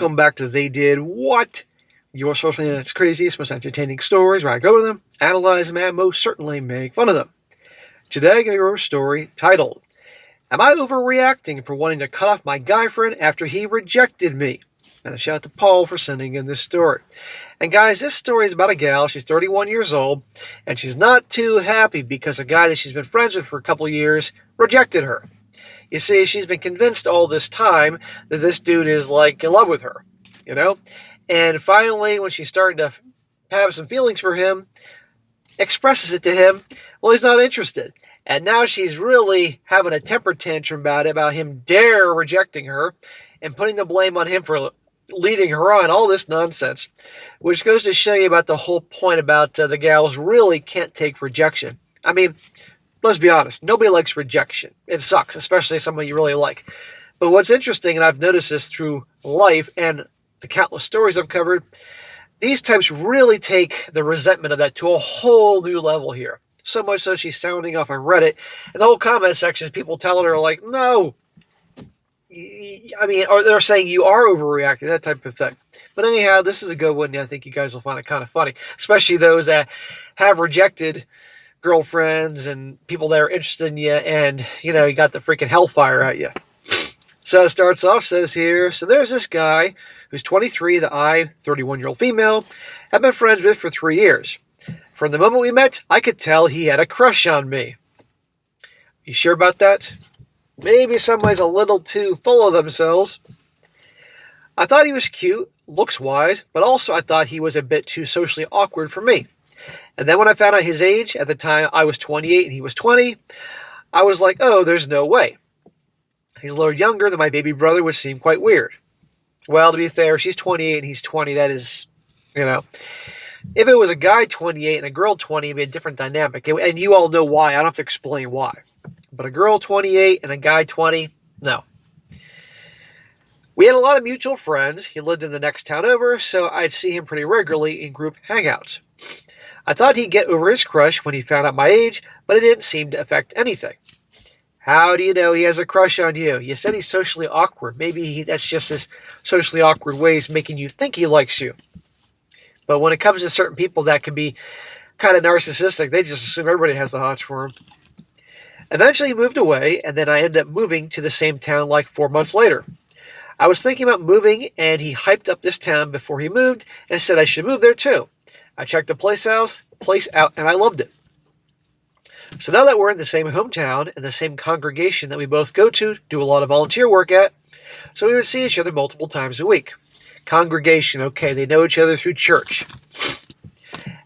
Welcome back to They Did What? Your social internet's craziest, most entertaining stories where I go over them, analyze them, and most certainly make fun of them. Today I'm going to go over a story titled, Am I Overreacting for Wanting to Cut Off My Guy Friend After He Rejected Me? And a shout out to Paul for sending in this story. And guys, this story is about a gal. She's 31 years old, and she's not too happy because a guy that she's been friends with for a couple of years rejected her. You see, she's been convinced all this time that this dude is like in love with her, you know? And finally, when she's starting to have some feelings for him, expresses it to him, well, he's not interested. And now she's really having a temper tantrum about him rejecting her and putting the blame on him for leading her on, all this nonsense. Which goes to show you about the whole point about the gals really can't take rejection. I mean, let's be honest, nobody likes rejection. It sucks, especially someone you really like. But what's interesting, and I've noticed this through life and the countless stories I've covered, these types really take the resentment of that to a whole new level here. So much so she's sounding off on Reddit, and the whole comment section, people telling her like, no. I mean, or they're saying you are overreacting, that type of thing. But anyhow, this is a good one. I think you guys will find it kind of funny, especially those that have rejected girlfriends and people that are interested in you, and you got the freaking hellfire at you. So it starts off, says here, so there's this guy who's 23 that I, 31-year-old female, have been friends with for 3 years. From the moment we met, I could tell he had a crush on me. You sure about that? Maybe somebody's a little too full of themselves. I thought he was cute, looks-wise, but also I thought he was a bit too socially awkward for me. And then when I found out his age, at the time I was 28 and he was 20, I was like, oh, there's no way. He's a little younger than my baby brother, which seemed quite weird. Well, to be fair, she's 28 and he's 20. That is, if it was a guy 28 and a girl 20, it'd be a different dynamic. And you all know why. I don't have to explain why. But a girl 28 and a guy 20, no. We had a lot of mutual friends. He lived in the next town over, so I'd see him pretty regularly in group hangouts. I thought he'd get over his crush when he found out my age, but it didn't seem to affect anything. How do you know he has a crush on you? You said he's socially awkward. Maybe that's just his socially awkward ways making you think he likes you. But when it comes to certain people that can be kind of narcissistic, they just assume everybody has the hots for him. Eventually he moved away, and then I ended up moving to the same town like 4 months later. I was thinking about moving, and he hyped up this town before he moved and said I should move there too. I checked the place out, and I loved it. So now that we're in the same hometown and the same congregation that we both go to, do a lot of volunteer work at, so we would see each other multiple times a week. Congregation, okay, they know each other through church.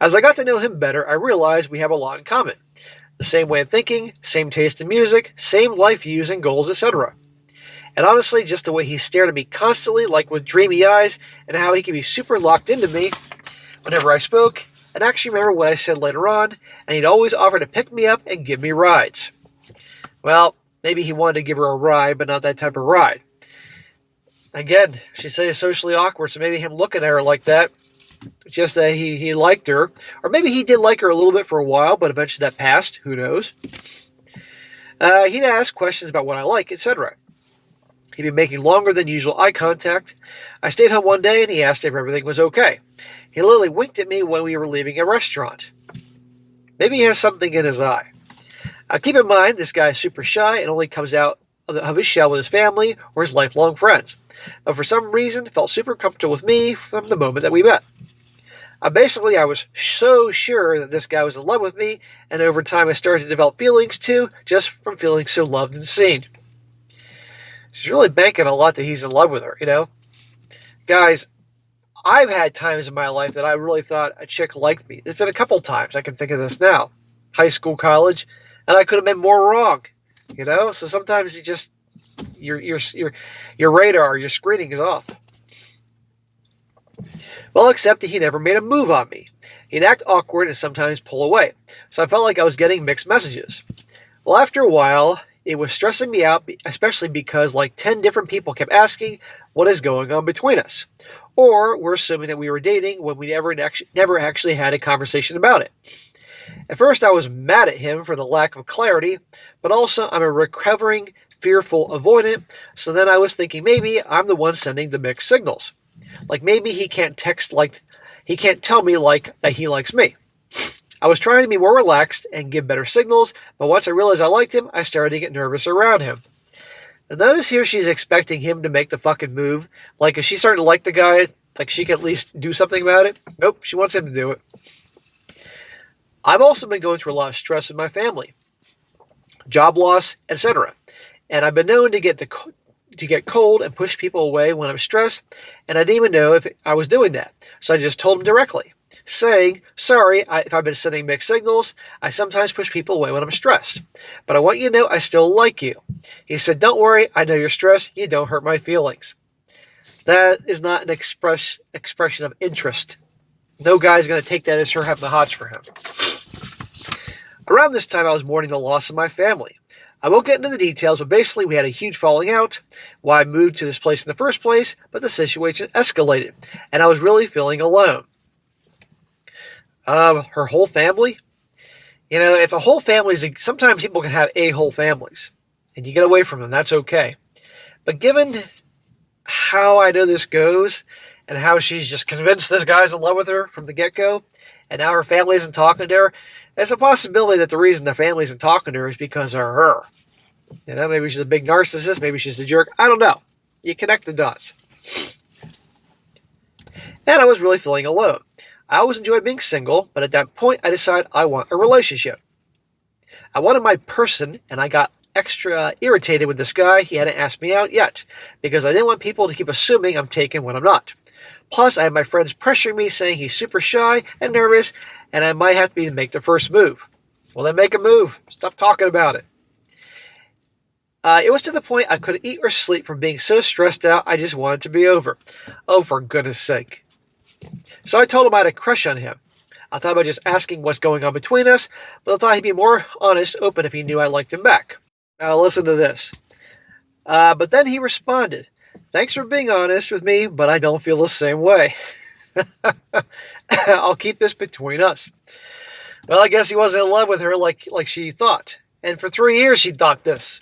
As I got to know him better, I realized we have a lot in common. The same way of thinking, same taste in music, same life views and goals, etc. And honestly, just the way he stared at me constantly, like with dreamy eyes, and how he could be super locked into me whenever I spoke, and actually remember what I said later on, and he'd always offer to pick me up and give me rides. Well, maybe he wanted to give her a ride, but not that type of ride. Again, she said he's socially awkward, so maybe him looking at her like that, just that he liked her. Or maybe he did like her a little bit for a while, but eventually that passed. Who knows? He'd ask questions about what I like, etc. He'd be making longer than usual eye contact. I stayed home one day and he asked if everything was okay. He literally winked at me when we were leaving a restaurant. Maybe he has something in his eye. Keep in mind, this guy is super shy and only comes out of his shell with his family or his lifelong friends. But for some reason, felt super comfortable with me from the moment that we met. Basically, I was so sure that this guy was in love with me, and over time I started to develop feelings too, just from feeling so loved and seen. She's really banking a lot that he's in love with her, Guys, I've had times in my life that I really thought a chick liked me. There's been a couple times, I can think of this now. High school, college, and I could have been more wrong, So sometimes you just, your radar, your screening is off. Well, except that he never made a move on me. He'd act awkward and sometimes pull away, so I felt like I was getting mixed messages. Well, after a while, it was stressing me out, especially because like 10 different people kept asking what is going on between us. Or we're assuming that we were dating when we never actually had a conversation about it. At first, I was mad at him for the lack of clarity, but also I'm a recovering, fearful avoidant, so then I was thinking maybe I'm the one sending the mixed signals. Like maybe he can't tell me like that he likes me. I was trying to be more relaxed and give better signals, but once I realized I liked him, I started to get nervous around him. And notice here she's expecting him to make the fucking move. Like if she's starting to like the guy, like she can at least do something about it. Nope, she wants him to do it. I've also been going through a lot of stress with my family, job loss, etc. And I've been known to get cold and push people away when I'm stressed, and I didn't even know if I was doing that. So I just told him directly, saying, sorry if I've been sending mixed signals. I sometimes push people away when I'm stressed. But I want you to know I still like you. He said, don't worry, I know you're stressed. You don't hurt my feelings. That is not an expression of interest. No guy's going to take that as her having the hots for him. Around this time, I was mourning the loss of my family. I won't get into the details, but basically we had a huge falling out, why I moved to this place in the first place, but the situation escalated, and I was really feeling alone. Her whole family? You know, if a whole family is... Sometimes people can have whole families, and you get away from them, that's okay. But given how I know this goes, and how she's just convinced this guy's in love with her from the get-go, and now her family isn't talking to her, there's a possibility that the reason the family isn't talking to her is because of her. You know, maybe she's a big narcissist, maybe she's a jerk, I don't know. You connect the dots. And I was really feeling alone. I always enjoyed being single, but at that point I decided I want a relationship. I wanted my person, and I got extra irritated with this guy. He hadn't asked me out yet, because I didn't want people to keep assuming I'm taken when I'm not. Plus, I had my friends pressuring me, saying he's super shy and nervous, and I might have to make the first move. Well, then make a move. Stop talking about it. It was to the point I couldn't eat or sleep from being so stressed out, I just wanted to be over. Oh, for goodness sake. So I told him I had a crush on him. I thought about just asking what's going on between us, but I thought he'd be more honest, open if he knew I liked him back. Now listen to this. But then he responded, thanks for being honest with me, but I don't feel the same way. I'll keep this between us. Well, I guess he wasn't in love with her like she thought. And for 3 years she thought this.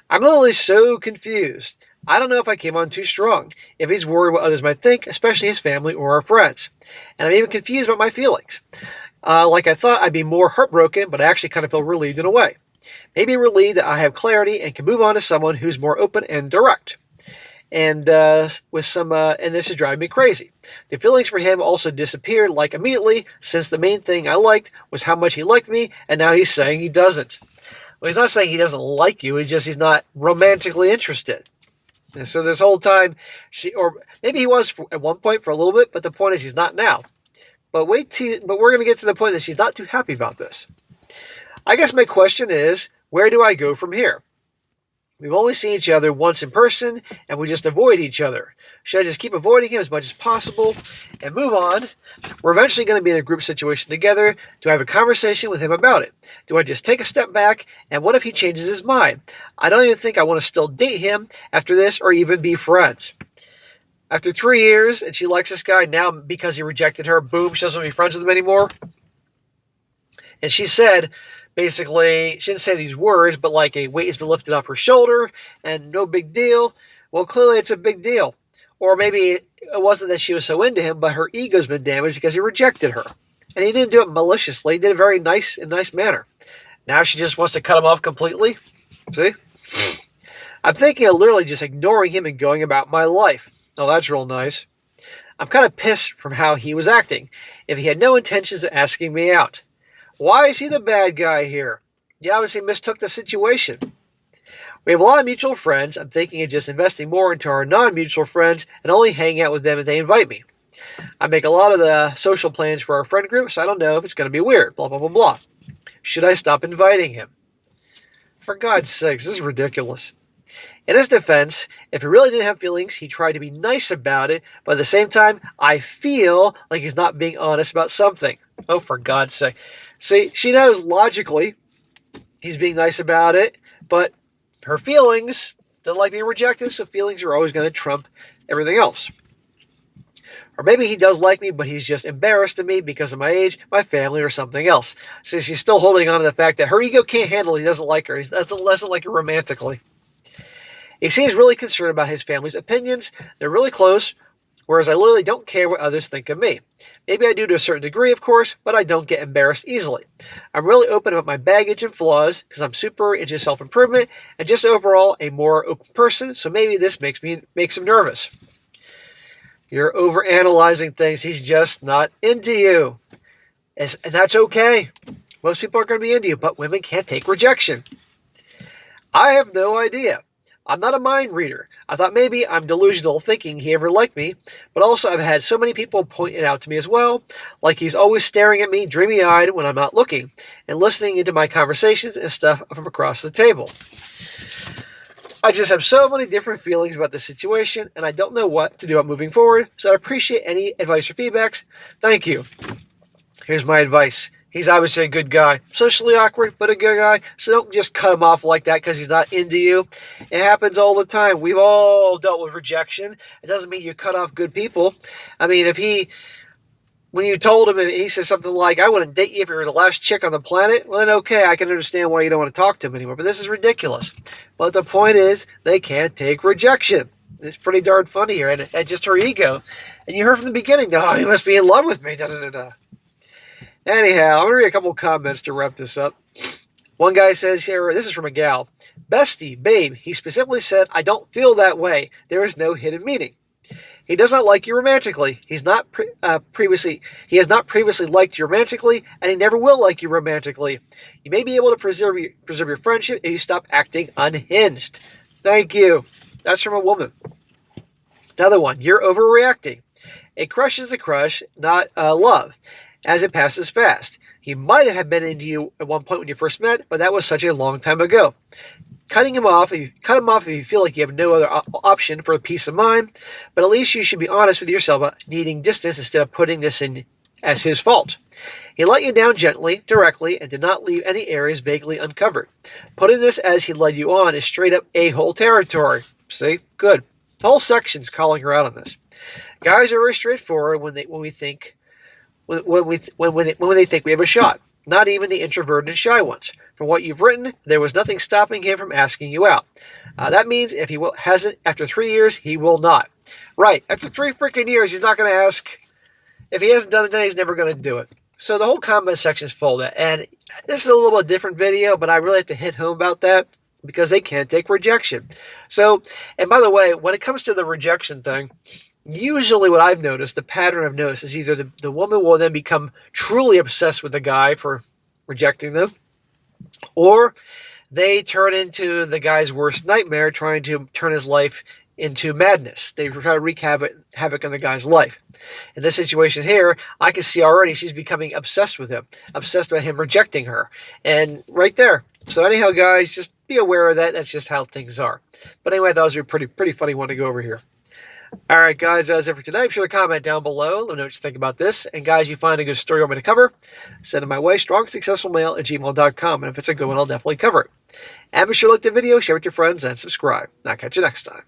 I'm literally so confused. I don't know if I came on too strong, if he's worried what others might think, especially his family or our friends. And I'm even confused about my feelings. Like I thought I'd be more heartbroken, but I actually kind of feel relieved in a way. Maybe relieved that I have clarity and can move on to someone who's more open and direct. And this is driving me crazy. The feelings for him also disappeared like immediately, since the main thing I liked was how much he liked me, and now he's saying he doesn't. Well, he's not saying he doesn't like you, he's not romantically interested. And so this whole time, or maybe he was at one point for a little bit, but the point is he's not now. But we're going to get to the point that she's not too happy about this. I guess my question is, where do I go from here? We've only seen each other once in person, and we just avoid each other. Should I just keep avoiding him as much as possible and move on? We're eventually going to be in a group situation together. Do I have a conversation with him about it? Do I just take a step back, and what if he changes his mind? I don't even think I want to still date him after this or even be friends. After 3 years, and she likes this guy now because he rejected her, boom, she doesn't want to be friends with him anymore. And she said... Basically, she didn't say these words, but like a weight has been lifted off her shoulder and no big deal. Well, clearly it's a big deal. Or maybe it wasn't that she was so into him, but her ego's been damaged because he rejected her. And he didn't do it maliciously. He did it very nice manner. Now she just wants to cut him off completely. See? I'm thinking of literally just ignoring him and going about my life. Oh, that's real nice. I'm kind of pissed from how he was acting. If he had no intentions of asking me out. Why is he the bad guy here? He obviously mistook the situation. We have a lot of mutual friends. I'm thinking of just investing more into our non-mutual friends and only hanging out with them if they invite me. I make a lot of the social plans for our friend group, so I don't know if it's going to be weird, blah, blah, blah, blah. Should I stop inviting him? For God's sakes, this is ridiculous. In his defense, if he really didn't have feelings, he tried to be nice about it, but at the same time, I feel like he's not being honest about something. Oh, for God's sake. See, she knows logically he's being nice about it, but her feelings don't like being rejected, so feelings are always going to trump everything else. Or maybe he does like me, but he's just embarrassed of me because of my age, my family, or something else. So she's still holding on to the fact that her ego can't handle it. He doesn't like her. He doesn't like her romantically. He seems really concerned about his family's opinions. They're really close, whereas I literally don't care what others think of me. Maybe I do to a certain degree, of course, but I don't get embarrassed easily. I'm really open about my baggage and flaws because I'm super into self-improvement and just overall a more open person, so maybe this makes him nervous. You're overanalyzing things. He's just not into you. And that's okay. Most people are going to be into you, but women can't take rejection. I have no idea. I'm not a mind reader. I thought maybe I'm delusional thinking he ever liked me, but also I've had so many people point it out to me as well, like he's always staring at me dreamy-eyed when I'm not looking, and listening into my conversations and stuff from across the table. I just have so many different feelings about the situation, and I don't know what to do about moving forward, so I appreciate any advice or feedbacks. Thank you. Here's my advice. He's obviously a good guy. Socially awkward, but a good guy. So don't just cut him off like that because he's not into you. It happens all the time. We've all dealt with rejection. It doesn't mean you cut off good people. I mean, when you told him and he says something like, I wouldn't date you if you were the last chick on the planet, well then okay, I can understand why you don't want to talk to him anymore. But this is ridiculous. But the point is, they can't take rejection. It's pretty darn funny here. And just her ego. And you heard from the beginning, oh, he must be in love with me. Da-da-da-da. Anyhow, I'm going to read a couple of comments to wrap this up. One guy says here, this is from a gal. Bestie, babe, he specifically said, I don't feel that way. There is no hidden meaning. He does not like you romantically. He has not previously liked you romantically, and he never will like you romantically. You may be able to preserve your friendship if you stop acting unhinged. Thank you. That's from a woman. Another one, you're overreacting. A crush is a crush, not love, as it passes fast. He might have been into you at one point when you first met, but that was such a long time ago. Cut him off if you feel like you have no other option for peace of mind, but at least you should be honest with yourself about needing distance instead of putting this in as his fault. He let you down gently, directly, and did not leave any areas vaguely uncovered. Putting this as he led you on is straight up a-hole territory. See? Good. The whole section's calling her out on this. Guys are very straightforward when they think we have a shot. Not even the introverted and shy ones. From what you've written, there was nothing stopping him from asking you out. That means if he hasn't after 3 years, he will not. Right. After 3 freaking years, he's not going to ask. If he hasn't done it then, he's never going to do it. So the whole comment section is full of that. And this is a little bit different video, but I really have to hit home about that because they can't take rejection. So, and by the way, when it comes to the rejection thing, usually what I've noticed, the pattern I've noticed, is either the woman will then become truly obsessed with the guy for rejecting them, or they turn into the guy's worst nightmare, trying to turn his life into madness. They try to wreak havoc in the guy's life. In this situation here, I can see already she's becoming obsessed with him, obsessed with him rejecting her. And right there. So anyhow, guys, just be aware of that. That's just how things are. But anyway, I thought it was a pretty funny one to go over here. All right, guys, that's it for today. Be sure to comment down below. Let me know what you think about this. And, guys, you find a good story you want me to cover, send it my way, strongsuccessfulmale@gmail.com. And if it's a good one, I'll definitely cover it. And be sure to like the video, share with your friends, and subscribe. And I'll catch you next time.